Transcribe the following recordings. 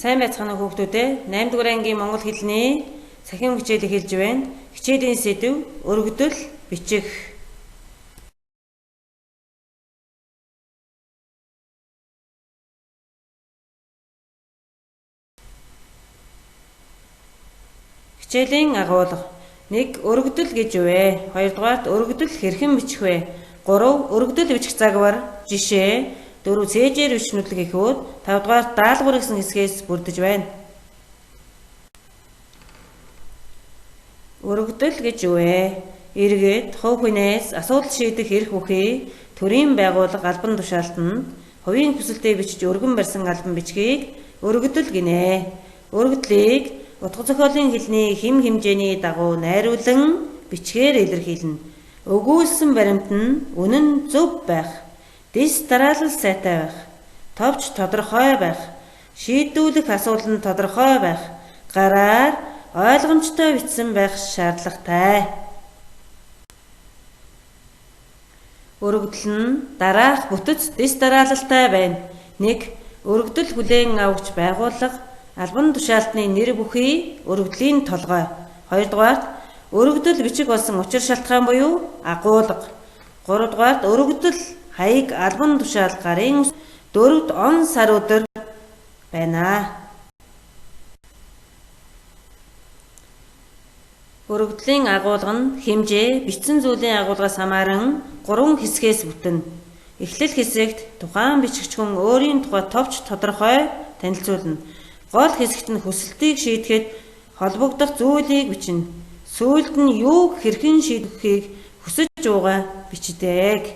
Сайн байцгаана уу хүүхдүүдээ. 8 дугаар ангийн монгол хэлний сахим хичээл эхэлж байна. Хичээлийн сэдэв өргөдөл бичих. Хичээлийн агуулга. 1. Өргөдөл гэж юу вэ? 2 дугаарт өргөдөл хэрхэн бичих вэ? 3. Өргөдөл бичих загвар. Жишээ. 4. Цээжээр бичнүүлэг эхүүд. 5 дугаарт даалгавар гэсэн хэсгээс бүрдэж байна. Өргөдөл гэж юу вэ? Иргэд, хувь хүнээс асуудал шийдэх эрх бүхий, төрийн байгууллага албан тушаалтанд хувийн хүсэлтэд бичиж өргөн барьсан албан бичгийг өргөдөл гинэ. Өргөдлийг утга зохиолын хэлний хэм хэмжээний дагуу найруулан бичгээр илэрхийлнэ. Өгүүлсэн баримт нь үнэн зөв байх, дэс дараалал сайтай байх, товч тодорхой байх, шийдвүлэх асуудал нь тодорхой байх, гараар ойлгомжтой бичсэн байх шаардлагатай. Өргөдөл нь дараах бүтэц дэс дараалалтай байна. 1. Өргөдөл хүлээн авагч байгууллага албан тушаалтны нэр бүхий өргөдлийн толгой. 2 дугаарт өргөдөл бичих болсон учир шалтгаан буюу агуулга. 3 дугаарт өргөдөл хаяг албан тушаал гарын 4-т он сар өдөр байна. Өргөдлийн агуулга нь хэмжээ, бичсэн зүйлийн агуулгаас хамааран 3 хэсгээс бүтэнэ. Эхлэл хэсэгт тухайн бичигч хүн өөрийн тухай товч тодорхой танилцуулна. Гол хэсэгт нь хүсэлтийг шийдэхэд холбогдох зүйлийг бичнэ. Сүүлд нь юуг хэрхэн шийдэхийг хүсэж байгаа бичдэг.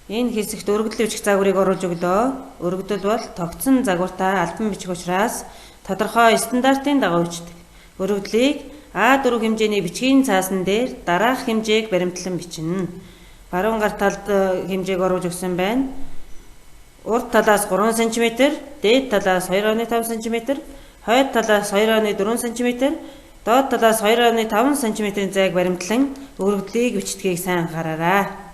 Энэ хэсэгт өргөдөл бичих загварыг оруулж өглөө. Өргөдөл бол тогтсон загвартай албан бичих учраас тодорхой стандартын дагуу бичдэг. Өргөдлийг А4 хэмжээний бичгийн цаасан дээр дараах хэмжээг баримтлан бичнэ. Баруун гар талд хэмжээг оруулж өгсөн байна. Урд талаас 3 см, дээд талаас 2.5 см, хойд талаас 2.4 см, доод талаас 2.5 см-ийн зайг баримтлан өргөдлийг бичдгийг сайн анхаараарай.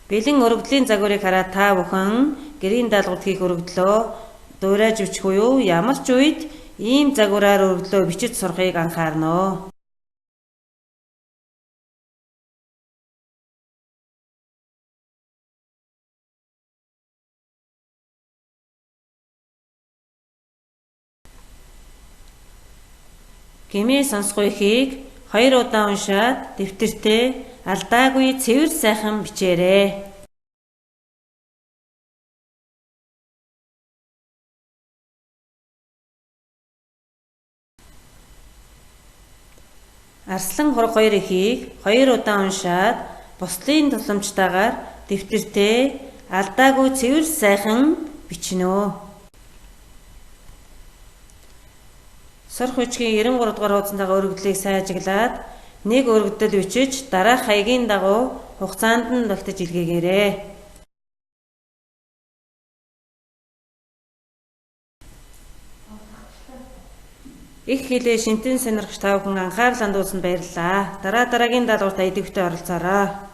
Бэлэн өргөдлийн загварыг хараад та бүхэн гэрийн даалгавар хийх өргөдлөө дуурайж бичих буюу ямар ч үед ийм загвараар өргөдлөө бичиж сурахыг анхаарна. Гэмээ сонсгоо ихийг 2 удаа уншаад дэвтэртээ алдаагүй цэвэр сайхан бичээрэй. Арслан хураг 2 ихийг 2 удаа уншаад буслын тусламжтайгаар дэвтэртээ алдаагүй цэвэр сайхан бичнэ. Сурах бичгийн 93 дугаар хуудсантайгаа өргөдлийг сайн ажиглаад нэг өргөдөл бичиж дараах хаягийн дагуу хугацаанд нь багтаж илгээгээрэй. Их хэлээ шинтэн сонирхож та бүхэн анхаарал хандуулсанд баярлалаа. Дараагийн даалгаварт идэвхтэй оролцоорой.